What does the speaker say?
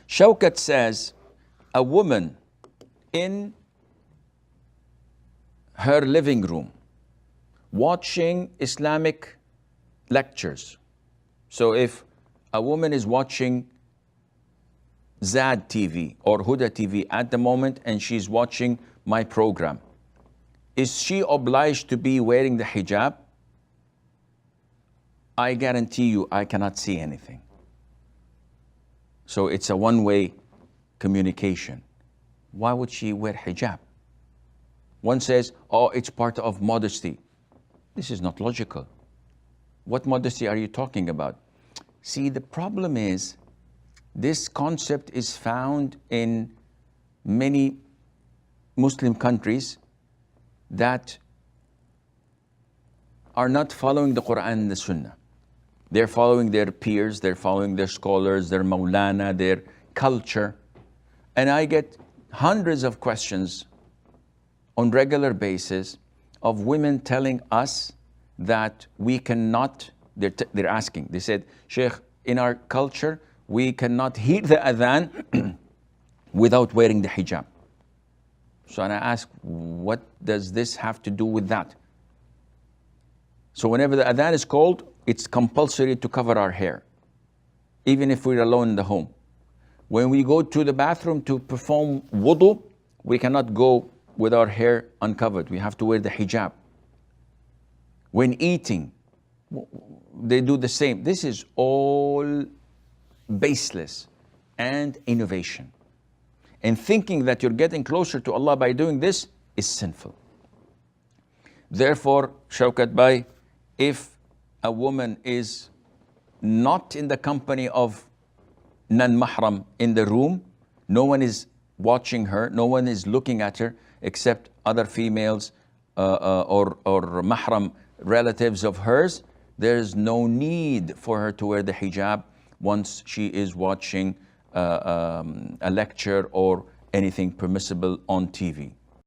Shaukat says, a woman in her living room watching Islamic lectures. So if a woman is watching Zad TV or Huda TV at the moment and she's watching my program, is she obliged to be wearing the hijab? I guarantee you I cannot see anything. So it's a one-way communication. Why would she wear hijab? One says, oh, it's part of modesty. This is not logical. What modesty are you talking about? See, the problem is, this concept is found in many Muslim countries that are not following the Quran and the Sunnah. They're following their peers, they're following their scholars, their Maulana, their culture. And I get hundreds of questions on regular basis of women telling us that we cannot, they're asking, they said, Sheikh, in our culture, we cannot hear the adhan without wearing the hijab. So and I ask, what does this have to do with that? So whenever the adhan is called, it's compulsory to cover our hair, even if we're alone in the home. When we go to the bathroom to perform wudu, we cannot go with our hair uncovered. We have to wear the hijab. When eating, they do the same. This is all baseless and innovation. And thinking that you're getting closer to Allah by doing this is sinful. Therefore, Shaukat Bhai, if a woman is not in the company of non-mahram in the room, no one is watching her, no one is looking at her except other females or mahram relatives of hers, there is no need for her to wear the hijab once she is watching a lecture or anything permissible on TV.